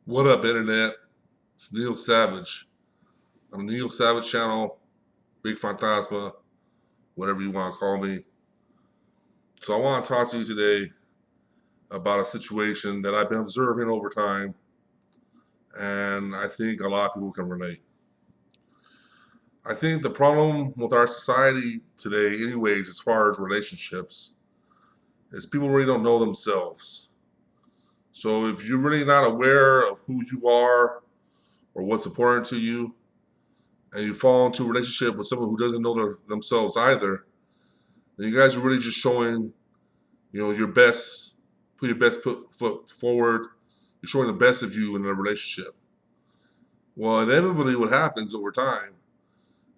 What up, Internet? It's Neil Savage. On the Neil Savage channel, Big Fantasma, whatever you want to call me. So, I want to talk to you today about a situation that I've been observing over time, and I think a lot of people can relate. I think the problem with our society today, anyways, as far as relationships, is people really don't know themselves. So, if you're really not aware of who you are or what's important to you, and you fall into a relationship with someone who doesn't know themselves either, then you guys are really just showing, your best, put your best foot forward. You're showing the best of you in a relationship. Well, inevitably, what happens over time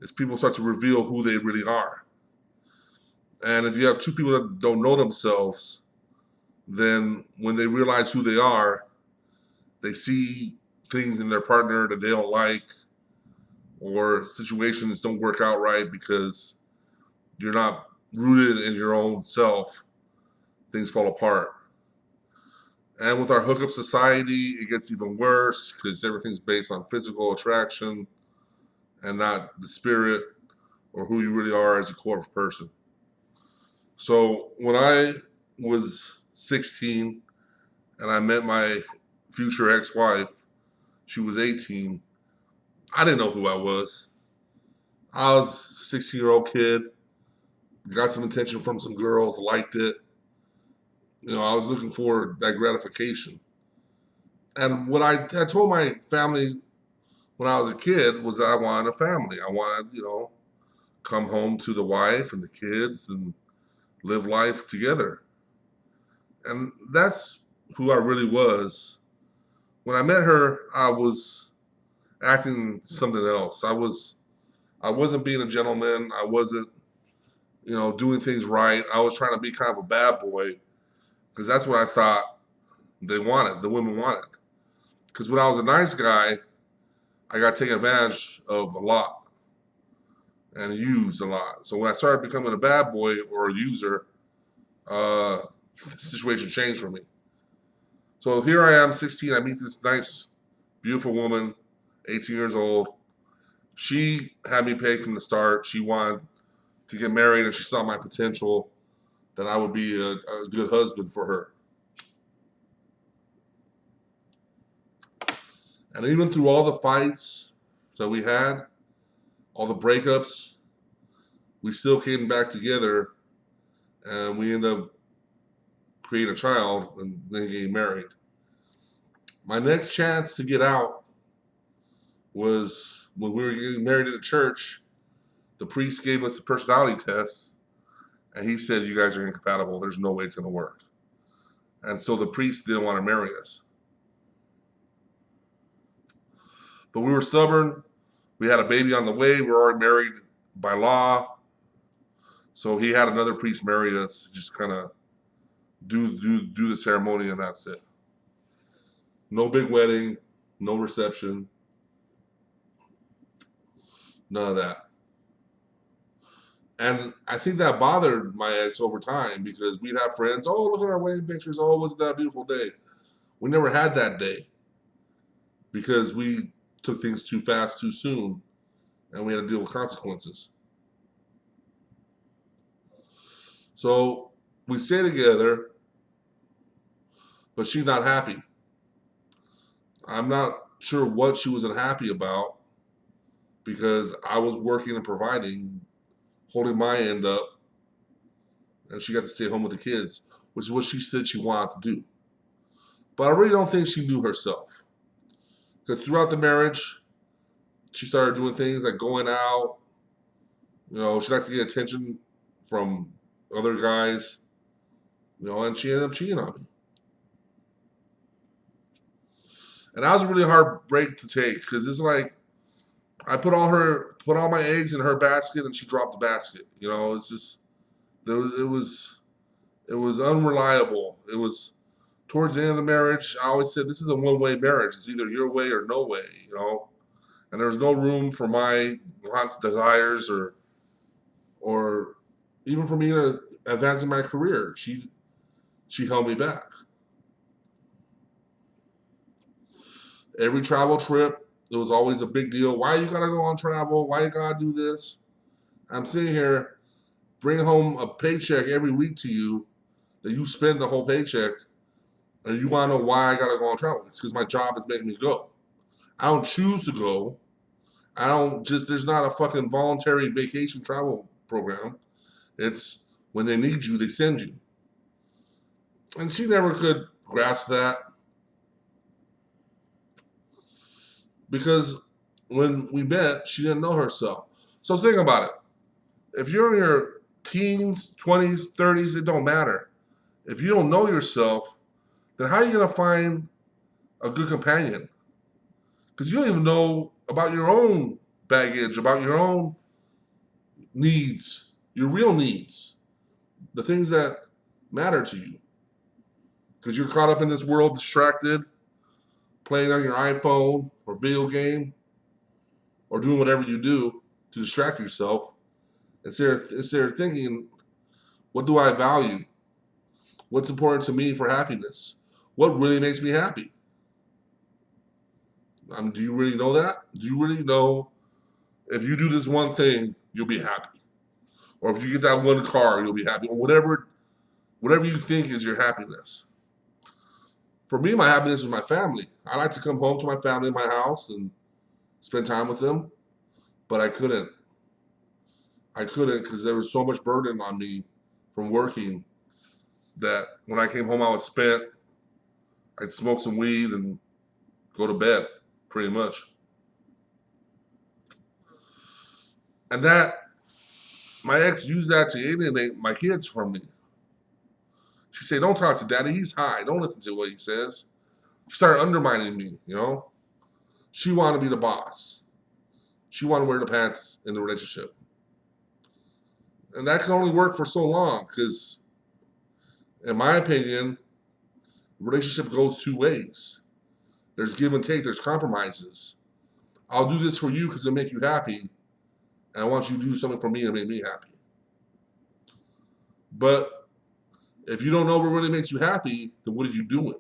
is people start to reveal who they really are. And if you have two people that don't know themselves, then when they realize who they are, they see things in their partner that they don't like, or situations don't work out right because you're not rooted in your own self. Things fall apart. And with our hookup society, it gets even worse because everything's based on physical attraction and not the spirit or who you really are as a core person. So when I was 16 and I met my future ex-wife, she was 18. I didn't know who I was. I was a 16-year-old kid, got some attention from some girls, liked it. I was looking for that gratification. And what I told my family when I was a kid was that I wanted a family. I wanted, come home to the wife and the kids and live life together. And that's who I really was. When I met her, I was acting something else. I wasn't being a gentleman. I wasn't, doing things right. I was trying to be kind of a bad boy because that's what I thought they wanted, the women wanted. Because when I was a nice guy, I got taken advantage of a lot and used a lot. So when I started becoming a bad boy or a user, uh, the situation changed for me. So here I am, 16. I meet this nice, beautiful woman, 18 years old. She had me pegged from the start. She wanted to get married, and she saw my potential that I would be a good husband for her. And even through all the fights that we had, all the breakups, we still came back together, and we ended up creating a child and then getting married. My next chance to get out was when we were getting married in the church. The priest gave us a personality test, and he said, "You guys are incompatible. There's no way it's going to work." And so the priest didn't want to marry us. But we were stubborn. We had a baby on the way. We were already married by law. So he had another priest marry us, just kind of do the ceremony, and that's it. No big wedding, no reception, none of that. And I think that bothered my ex over time because we'd have friends, oh, look at our wedding pictures. Oh, wasn't that a beautiful day? We never had that day because we took things too fast, too soon, and we had to deal with consequences. So we stay together, but she's not happy. I'm not sure what she was unhappy about because I was working and providing, holding my end up, and she got to stay home with the kids, which is what she said she wanted to do. But I really don't think she knew herself. Because throughout the marriage, she started doing things like going out. She liked to get attention from other guys, and she ended up cheating on me. And that was a really hard break to take because it's like I put all my eggs in her basket and she dropped the basket. It's just it was unreliable. It was towards the end of the marriage. I always said this is a one-way marriage. It's either your way or no way. And there was no room for my wants, desires, or even for me to advance in my career. She held me back. Every travel trip, it was always a big deal. Why you gotta go on travel? Why you gotta do this? I'm sitting here bringing home a paycheck every week to you that you spend the whole paycheck, and you wanna know why I gotta go on travel? It's because my job is making me go. I don't choose to go. I don't just, there's not a fucking voluntary vacation travel program. It's when they need you, they send you. And she never could grasp that because when we met, she didn't know herself. So think about it. If you're in your teens, 20s, 30s, it don't matter. If you don't know yourself, then how are you going to find a good companion? Because you don't even know about your own baggage, about your own needs, your real needs, the things that matter to you. Because you're caught up in this world, distracted, playing on your iPhone or video game, or doing whatever you do to distract yourself. Instead of thinking, what do I value? What's important to me for happiness? What really makes me happy? Do you really know that? Do you really know if you do this one thing, you'll be happy? Or if you get that one car, you'll be happy? Or whatever you think is your happiness. For me, my happiness is my family. I like to come home to my family in my house and spend time with them, but I couldn't. I couldn't because there was so much burden on me from working that when I came home, I was spent. I'd smoke some weed and go to bed, pretty much. And that, my ex used that to alienate my kids from me. She said, "Don't talk to daddy. He's high. Don't listen to what he says." She started undermining me, you know? She wanted to be the boss. She wanted to wear the pants in the relationship. And that can only work for so long because, in my opinion, the relationship goes two ways. There's give and take, there's compromises. I'll do this for you because it'll make you happy, and I want you to do something for me to make me happy. But if you don't know what really makes you happy, then what are you doing?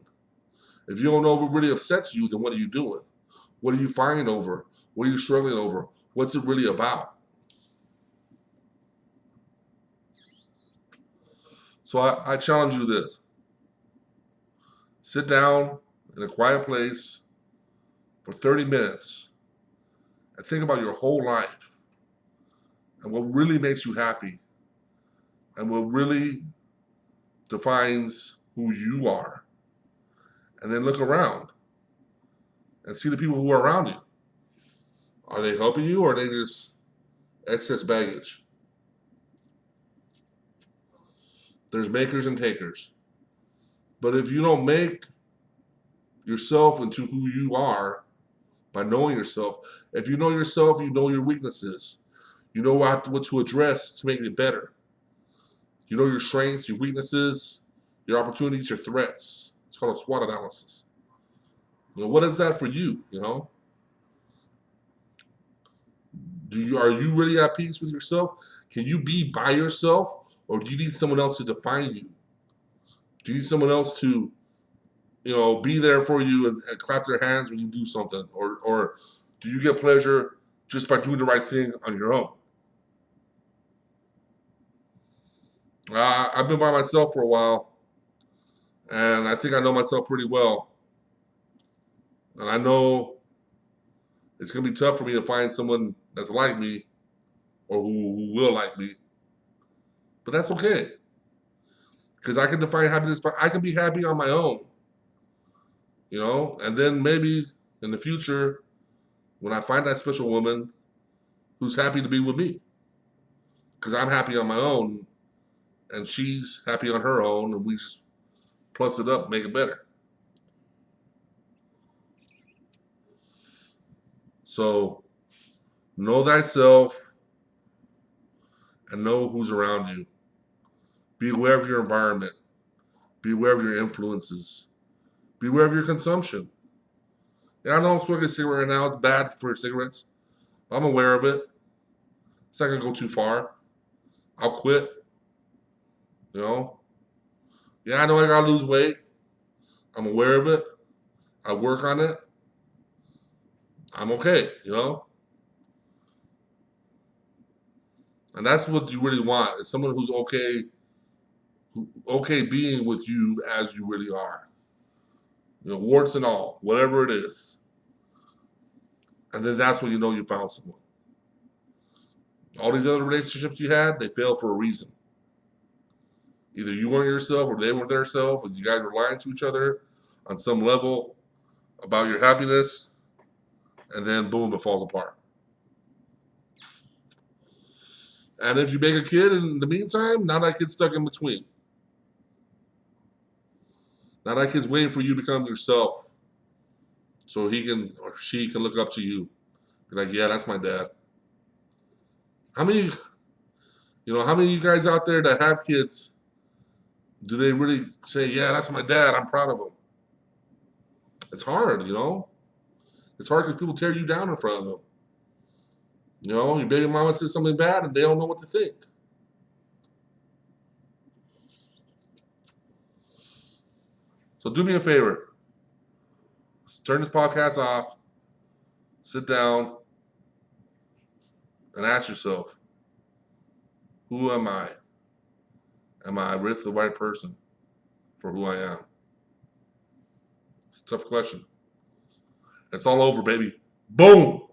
If you don't know what really upsets you, then what are you doing? What are you fighting over? What are you struggling over? What's it really about? So I challenge you this. Sit down in a quiet place for 30 minutes and think about your whole life and what really makes you happy and what really defines who you are. And then look around and see the people who are around you. Are they helping you or are they just excess baggage? There's makers and takers. But if you don't make yourself into who you are by knowing yourself, if you know yourself, you know your weaknesses. You know what to address to make it better. You know your strengths, your weaknesses, your opportunities, your threats. It's called a SWOT analysis. You know, what is that for you? You know, are you really at peace with yourself? Can you be by yourself, or do you need someone else to define you? Do you need someone else to, be there for you and clap their hands when you do something, or do you get pleasure just by doing the right thing on your own? I've been by myself for a while, and I think I know myself pretty well. And I know it's gonna be tough for me to find someone that's like me or who will like me. But that's okay. Because I can define happiness, but I can be happy on my own, and then maybe in the future, when I find that special woman who's happy to be with me, because I'm happy on my own and she's happy on her own, and we just plus it up, make it better. So know thyself and know who's around you. Be aware of your environment. Be aware of your influences. Be aware of your consumption. Yeah, I know I'm smoking a cigarette right now. It's bad for cigarettes. I'm aware of it. It's not gonna go too far. I'll quit. You know. Yeah, I know I gotta lose weight. I'm aware of it. I work on it. I'm okay, you know? And that's what you really want is someone who's okay being with you as you really are. You know, warts and all, whatever it is. And then that's when you know you found someone. All these other relationships you had, they failed for a reason. Either you weren't yourself or they weren't their self, and you guys were lying to each other on some level about your happiness, and then boom, it falls apart. And if you make a kid in the meantime, now that kid's stuck in between. Now that kid's waiting for you to become yourself so he can or she can look up to you. Be like, yeah, that's my dad. How many, how many of you guys out there that have kids, do they really say, yeah, that's my dad, I'm proud of him? It's hard, you know? It's hard because people tear you down in front of them. You know, your baby mama says something bad and they don't know what to think. So do me a favor. Turn this podcast off, sit down, and ask yourself, who am I? Am I with the right person for who I am? It's a tough question. It's all over, baby. Boom!